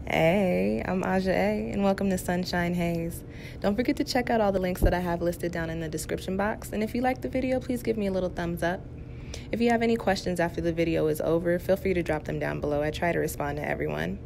Hey, I'm Aja A, and welcome to Sunshine Haze. Don't forget to check out all the links that I have listed down in the description box, and if you like the video, please give me a little thumbs up. If you have any questions after the video is over, feel free to drop them down below. I try to respond to everyone.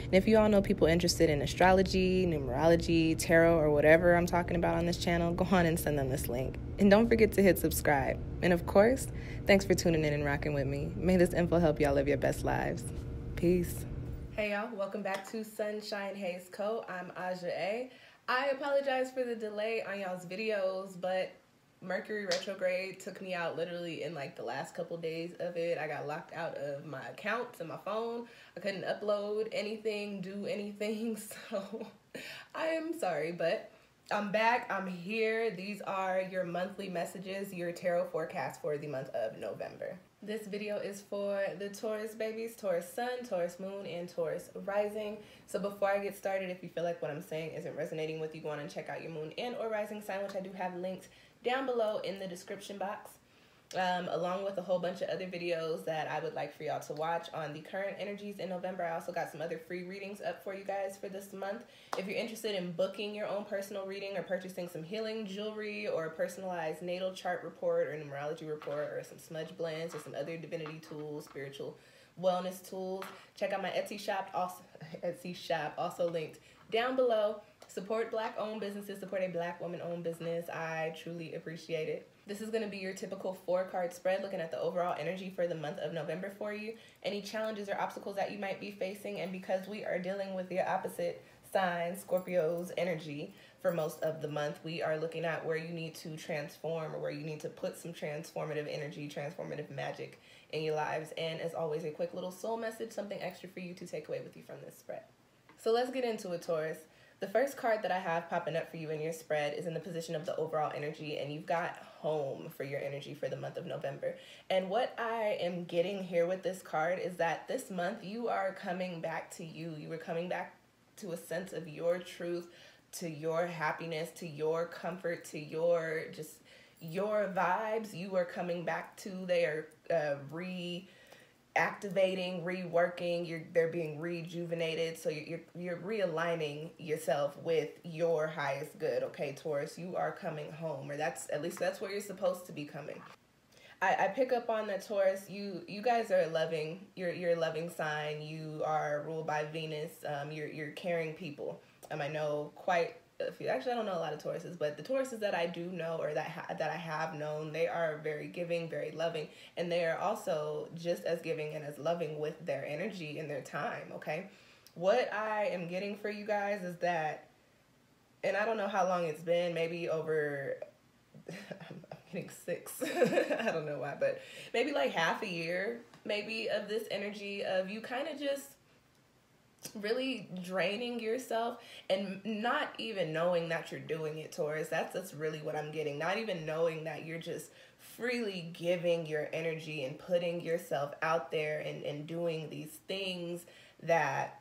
And if you all know people interested in astrology, numerology, tarot, or whatever I'm talking about on this channel, go on and send them this link. And don't forget to hit subscribe. And of course, thanks for tuning in and rocking with me. May this info help y'all live your best lives. Peace. Hey y'all, welcome back to SunshinehazeCo. I'm Aja A. I apologize for the delay on y'all's videos, but Mercury retrograde took me out literally in like the last couple days of it. I got locked out of my accounts and my phone. I couldn't upload anything, do anything, so I am sorry, but I'm back, I'm here. These are your monthly messages, your tarot forecast for the month of November. This video is for the Taurus babies, Taurus sun, Taurus moon, and Taurus rising. So before I get started, if you feel like what I'm saying isn't resonating with you, go on and check out your moon and or rising sign, which I do have linked down below in the description box, along with a whole bunch of other videos that I would like for y'all to watch on the current energies in November. I also got some other free readings up for you guys for this month. If you're interested in booking your own personal reading or purchasing some healing jewelry or a personalized natal chart report or numerology report or some smudge blends or some other divinity tools, spiritual wellness tools, check out my Etsy shop, also linked down below. Support Black-owned businesses, support a Black woman-owned business. I truly appreciate it. This is going to be your typical 4-card spread looking at the overall energy for the month of November for you. Any challenges or obstacles that you might be facing, and because we are dealing with the opposite sign, Scorpio's energy, for most of the month, we are looking at where you need to transform or where you need to put some transformative energy, transformative magic in your lives. And as always, a quick little soul message, something extra for you to take away with you from this spread. So let's get into it, Taurus. The first card that I have popping up for you in your spread is in the position of the overall energy, and you've got home for your energy for the month of November. And what I am getting here with this card is that this month you are coming back to you. You are coming back to a sense of your truth, to your happiness, to your comfort, to your vibes. You are coming back to, they are activating, reworking, they're being rejuvenated, so you're realigning yourself with your highest good. Okay, Taurus, you are coming home, or that's where you're supposed to be coming. I pick up on that, Taurus. You guys are loving. You're a loving sign. You are ruled by Venus. You're caring people. I know quite a few. Actually, I don't know a lot of Tauruses, but the Tauruses that I do know, or that I have known, they are very giving, very loving, and they are also just as giving and as loving with their energy and their time. Okay, what I am getting for you guys is that, and I don't know how long it's been, maybe over. I'm getting 6. I don't know why, but maybe like half a year, maybe, of this energy of you kind of just really draining yourself and not even knowing that you're doing it, Taurus. That's really what I'm getting. Not even knowing that you're just freely giving your energy and putting yourself out there and doing these things that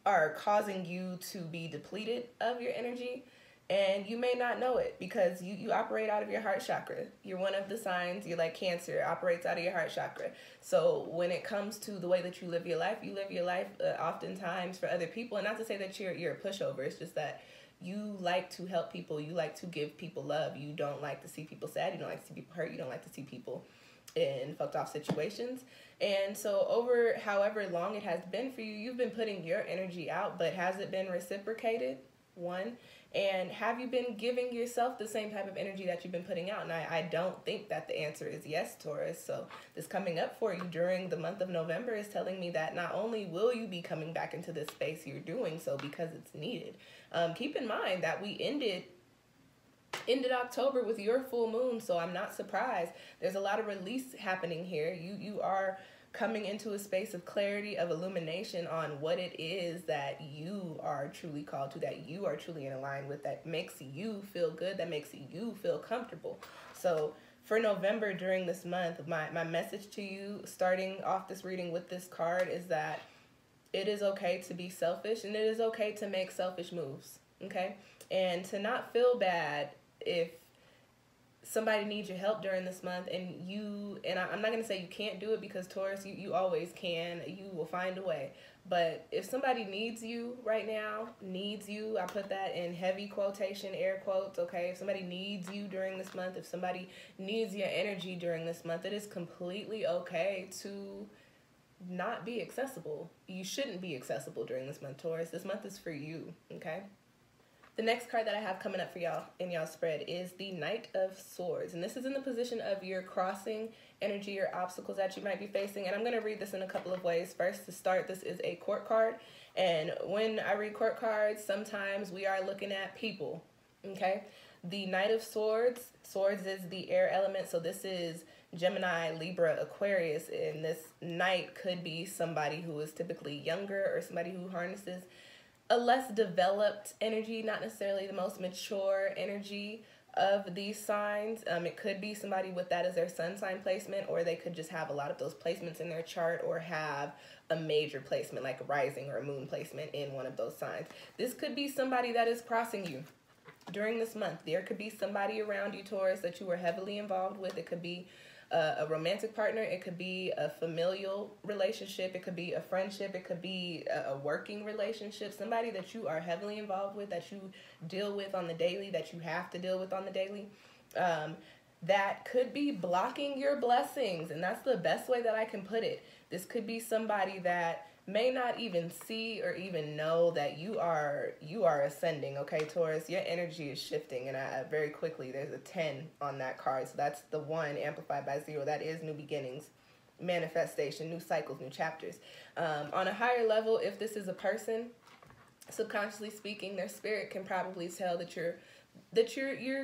are causing you to be depleted of your energy. And you may not know it because you operate out of your heart chakra. You're one of the signs, you're like Cancer, operates out of your heart chakra. So when it comes to the way that you live your life oftentimes for other people. And not to say that you're a pushover, it's just that you like to help people, you like to give people love. You don't like to see people sad, you don't like to see people hurt, you don't like to see people in fucked off situations. And so over however long it has been for you, you've been putting your energy out, but has it been reciprocated? One. And have you been giving yourself the same type of energy that you've been putting out? And I don't think that the answer is yes, Taurus. So this coming up for you during the month of November is telling me that not only will you be coming back into this space, you're doing so because it's needed. Keep in mind that we ended October with your full moon, so I'm not surprised. There's a lot of release happening here. You are coming into a space of clarity, of illumination on what it is that you are truly called to, that you are truly in line with, that makes you feel good, that makes you feel comfortable. So for November, during this month, my message to you, starting off this reading with this card, is that it is okay to be selfish, and it is okay to make selfish moves, okay? And to not feel bad if somebody needs your help during this month, and I'm not going to say you can't do it, because Taurus, you always can. You will find a way. But if somebody needs you right now, I put that in heavy quotation, air quotes, okay? If somebody needs you during this month, if somebody needs your energy during this month, it is completely okay to not be accessible. You shouldn't be accessible during this month, Taurus. This month is for you, okay? The next card that I have coming up for y'all in y'all spread is the Knight of Swords. And this is in the position of your crossing energy or obstacles that you might be facing. And I'm going to read this in a couple of ways. First, to start, this is a court card. And when I read court cards, sometimes we are looking at people, okay? The Knight of Swords, swords is the air element. So this is Gemini, Libra, Aquarius. And this knight could be somebody who is typically younger, or somebody who harnesses a less developed energy, not necessarily the most mature energy of these signs. It could be somebody with that as their sun sign placement, or they could just have a lot of those placements in their chart, or have a major placement like a rising or a moon placement in one of those signs. This could be somebody that is crossing you during this month. There could be somebody around you, Taurus, that you are heavily involved with. It could be a romantic partner, it could be a familial relationship, it could be a friendship, it could be a working relationship, somebody that you are heavily involved with, that you deal with on the daily, that you have to deal with on the daily, that could be blocking your blessings. And that's the best way that I can put it. This could be somebody that may not even see or even know that you are ascending, okay, Taurus? Your energy is shifting, and very quickly, there's a 10 on that card. So that's the 1 amplified by 0. That is new beginnings, manifestation, new cycles, new chapters. On a higher level, if this is a person, subconsciously speaking, their spirit can probably tell that you're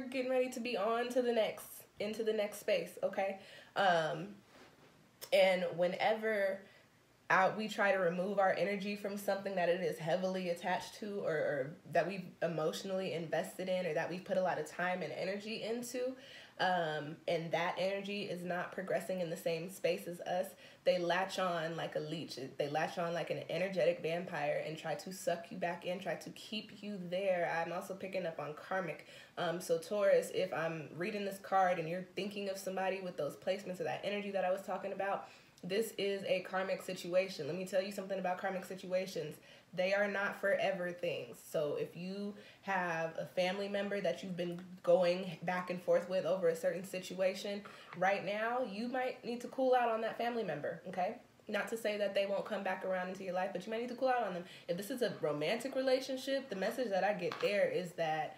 getting ready to be on to the next, into the next space, okay? And whenever we try to remove our energy from something that it is heavily attached to, or that we've emotionally invested in, or that we've put a lot of time and energy into, and that energy is not progressing in the same space as us, they latch on like a leech. They latch on like an energetic vampire and try to suck you back in, try to keep you there. I'm also picking up on karmic. So Taurus, if I'm reading this card and you're thinking of somebody with those placements of that energy that I was talking about, this is a karmic situation. Let me tell you something about karmic situations. They are not forever things. So if you have a family member that you've been going back and forth with over a certain situation, right now you might need to cool out on that family member, okay? Not to say that they won't come back around into your life, but you might need to cool out on them. If this is a romantic relationship, the message that I get there is that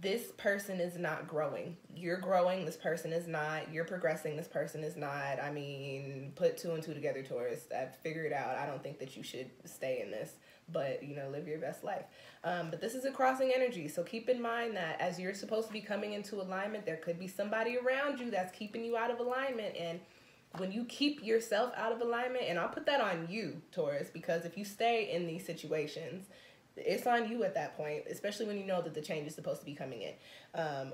this person is not growing. You're growing, this person is not. You're progressing, this person is not. I mean, put 2 and 2 together, Taurus. I've figured out I don't think that you should stay in this, but, you know, live your best life. But this is a crossing energy, so keep in mind that as you're supposed to be coming into alignment, there could be somebody around you that's keeping you out of alignment. And when you keep yourself out of alignment, and I'll put that on you, Taurus, because if you stay in these situations, it's on you at that point, especially when you know that the change is supposed to be coming in.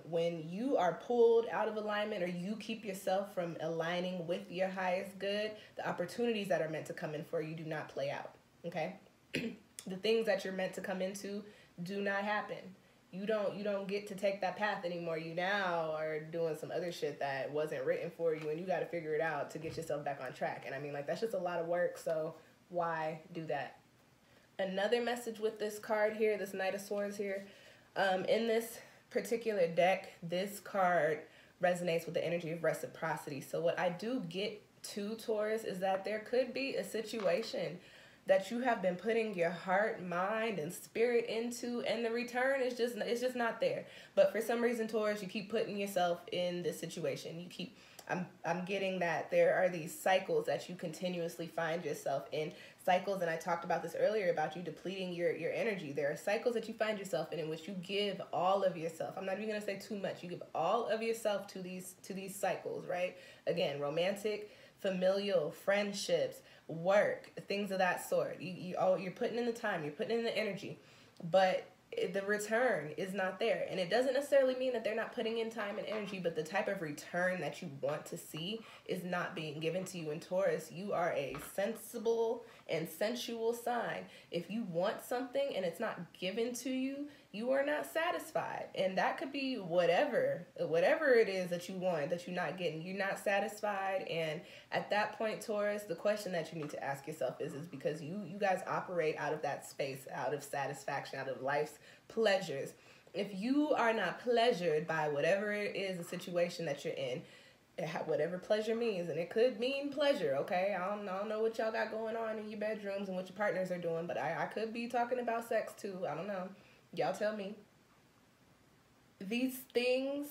When you are pulled out of alignment, or you keep yourself from aligning with your highest good, the opportunities that are meant to come in for you do not play out, okay? The things that you're meant to come into do not happen. You don't get to take that path anymore. You now are doing some other shit that wasn't written for you, and you got to figure it out to get yourself back on track. And I mean, like, that's just a lot of work, so why do that? Another message with this card here, this Knight of Swords here, in this particular deck, this card resonates with the energy of reciprocity. So what I do get to, Taurus, is that there could be a situation that you have been putting your heart, mind, and spirit into, and the return is just not there. But for some reason, Taurus, you keep putting yourself in this situation. You keep, I'm getting that there are these cycles that you continuously find yourself in. Cycles, and I talked about this earlier about you depleting your energy. There are cycles that you find yourself in which you give all of yourself. I'm not even going to say too much. You give all of yourself to these cycles, right? Again, romantic, familial, friendships, work, things of that sort. You're putting in the time, you're putting in the energy, but the return is not there. And it doesn't necessarily mean that they're not putting in time and energy, but the type of return that you want to see is not being given to you. In Taurus, you are a sensible and sensual sign. If you want something and it's not given to you, you are not satisfied. And that could be whatever it is that you want, that you're not getting. You're not satisfied. And at that point, Taurus, the question that you need to ask yourself is because you guys operate out of that space, out of satisfaction, out of life's pleasures. If you are not pleasured by whatever it is, the situation that you're in, whatever pleasure means, and it could mean pleasure, okay? I don't know what y'all got going on in your bedrooms and what your partners are doing, but I could be talking about sex too. I don't know. Y'all tell me. These things,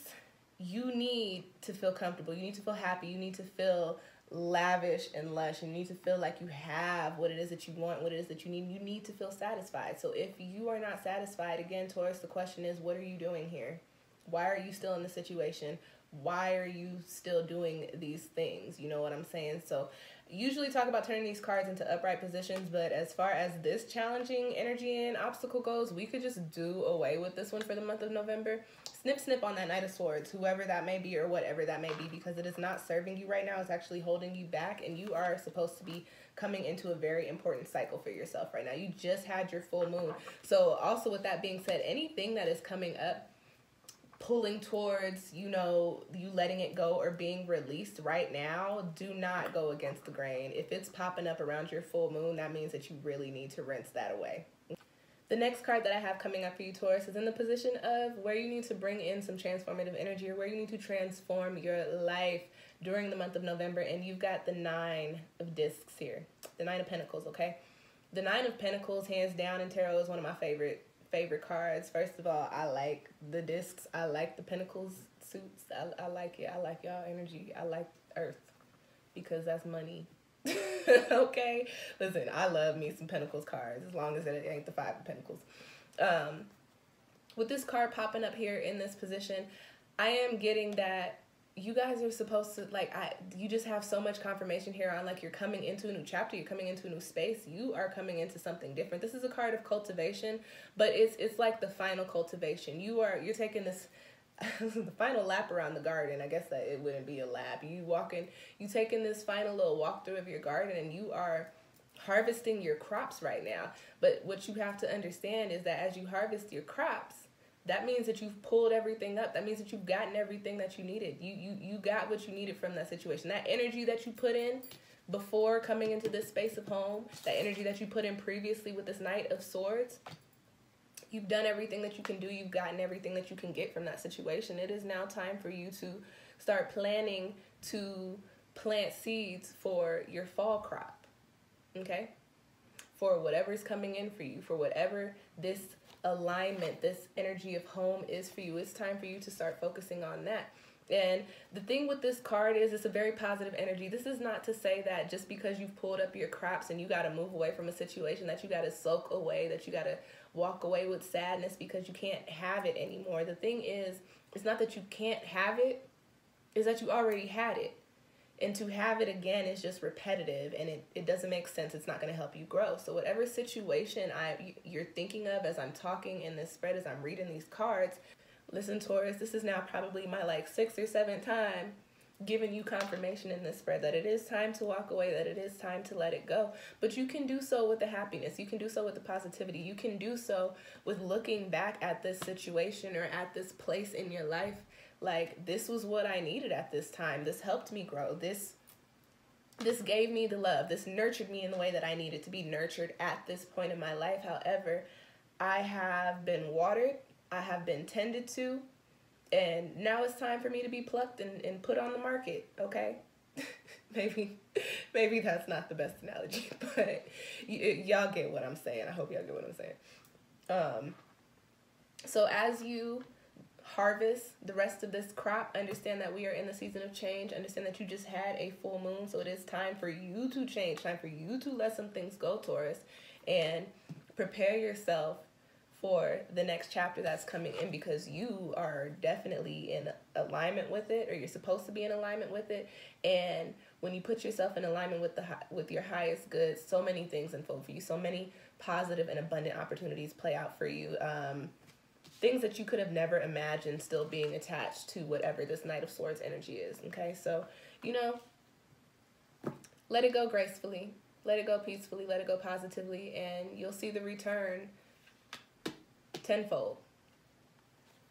you need to feel comfortable. You need to feel happy. You need to feel lavish and lush. You need to feel like you have what it is that you want, what it is that you need. You need to feel satisfied. So if you are not satisfied, again, Taurus, the question is, what are you doing here? Why are you still in the situation? Why are you still doing these things? You know what I'm saying? So usually talk about turning these cards into upright positions, but as far as this challenging energy and obstacle goes, we could just do away with this one for the month of November. Snip, snip on that Knight of Swords, whoever that may be or whatever that may be, because it is not serving you right now. It's actually holding you back, and you are supposed to be coming into a very important cycle for yourself right now. You just had your full moon. So also with that being said, anything that is coming up, pulling towards, you know, you letting it go or being released right now, do not go against the grain. If it's popping up around your full moon, that means that you really need to rinse that away. The next card that I have coming up for you, Taurus, is in the position of where you need to bring in some transformative energy, or where you need to transform your life during the month of November. And you've got the Nine of Discs here, the Nine of Pentacles, okay? The Nine of Pentacles, hands down in tarot, is one of my favorite cards. First of all, I like the discs. I like the Pentacles suits. I like it. I like y'all energy. I like Earth because that's money. Okay? Listen, I love me some Pentacles cards as long as it ain't the Five of Pentacles. With this card popping up here in this position, I am getting that you guys are supposed to, like, you just have so much confirmation here on, like, you're coming into a new chapter, you're coming into a new space, you are coming into something different. This is a card of cultivation, but it's like the final cultivation. You're taking this the final lap around the garden. I guess that it wouldn't be a lap. You taking this final little walkthrough of your garden, and you are harvesting your crops right now. But what you have to understand is that as you harvest your crops, that means that you've pulled everything up. That means that you've gotten everything that you needed. You got what you needed from that situation. That energy that you put in before coming into this space of home, that energy that you put in previously with this Knight of Swords, you've done everything that you can do. You've gotten everything that you can get from that situation. It is now time for you to start planning to plant seeds for your fall crop, okay? For whatever's coming in for you, for whatever this alignment, this energy of home is for you. It's time for you to start focusing on that. And the thing with this card is it's a very positive energy. This is not to say that just because you've pulled up your crops and you got to move away from a situation, that you got to sulk away, that you got to walk away with sadness because you can't have it anymore. The thing is, it's not that you can't have it, it's that you already had it. And to have it again is just repetitive, and it doesn't make sense. It's not going to help you grow. So whatever situation you're thinking of as I'm talking in this spread, as I'm reading these cards, listen, Taurus, this is now probably my like 6th or 7th time giving you confirmation in this spread that it is time to walk away, that it is time to let it go. But you can do so with the happiness. You can do so with the positivity. You can do so with looking back at this situation or at this place in your life like, this was what I needed at this time. This helped me grow. This gave me the love. This nurtured me in the way that I needed to be nurtured at this point in my life. However, I have been watered. I have been tended to. And now it's time for me to be plucked and put on the market, okay? maybe that's not the best analogy, but y'all get what I'm saying. I hope y'all get what I'm saying. So as you harvest the rest of this crop, understand that we are in the season of change. Understand that you just had a full moon, so it is time for you to change, time for you to let some things go, Taurus, and prepare yourself for the next chapter that's coming in, because you are definitely in alignment with it, or you're supposed to be in alignment with it. And when you put yourself in alignment with your highest good, so many things unfold for you. So many positive and abundant opportunities play out for you. Things that you could have never imagined still being attached to whatever this Knight of Swords energy is, okay? So, you know, let it go gracefully, let it go peacefully, let it go positively, and you'll see the return tenfold.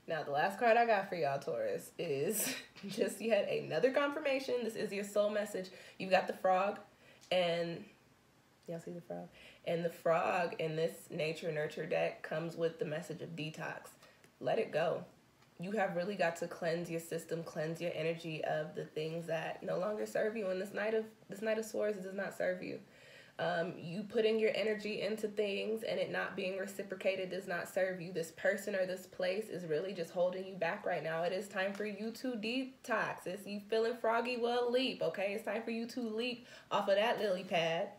Now, the last card I got for y'all, Taurus, is just yet another confirmation. This is your soul message. You've got the frog, and y'all see the frog? And the frog in this nature nurture deck comes with the message of detox. Let it go. You have really got to cleanse your system, cleanse your energy of the things that no longer serve you. And this Knight of Swords does not serve you. You putting your energy into things and it not being reciprocated does not serve you. This person or this place is really just holding you back right now. It is time for you to detox. If you feeling froggy, well, leap, okay? It's time for you to leap off of that lily pad,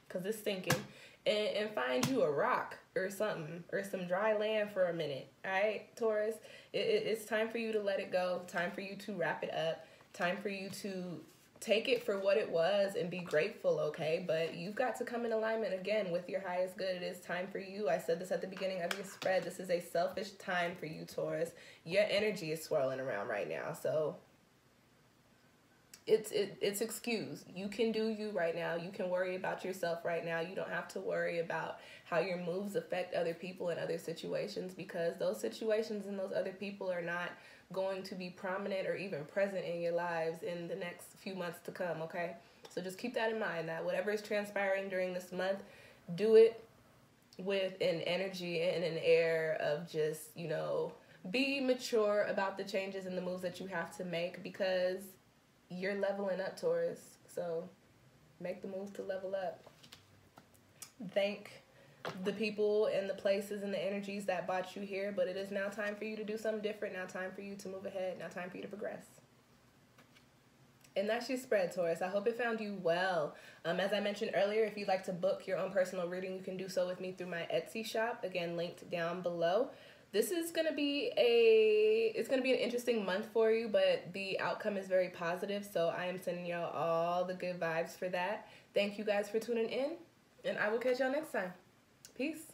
because it's sinking, and find you a rock or something, or some dry land for a minute, all right, Taurus? It's time for you to let it go, time for you to wrap it up, time for you to take it for what it was and be grateful, okay? But you've got to come in alignment again with your highest good. It is time for you. I said this at the beginning of your spread. This is a selfish time for you, Taurus. Your energy is swirling around right now, so it's excused. You can do you right now. You can worry about yourself right now. You don't have to worry about how your moves affect other people in other situations, because those situations and those other people are not going to be prominent or even present in your lives in the next few months to come, okay? So just keep that in mind, that whatever is transpiring during this month, do it with an energy and an air of just, you know, be mature about the changes and the moves that you have to make, because you're leveling up, Taurus. So make the move to level up. Thank the people and the places and the energies that brought you here, but it is now time for you to do something different. Now time for you to move ahead. Now time for you to progress. And that's your spread, Taurus. I hope it found you well. As I mentioned earlier, if you'd like to book your own personal reading, you can do so with me through my Etsy shop, again linked down below. This is going to be an interesting month for you, but the outcome is very positive, so I am sending y'all all the good vibes for that. Thank you guys for tuning in, and I will catch y'all next time. Peace.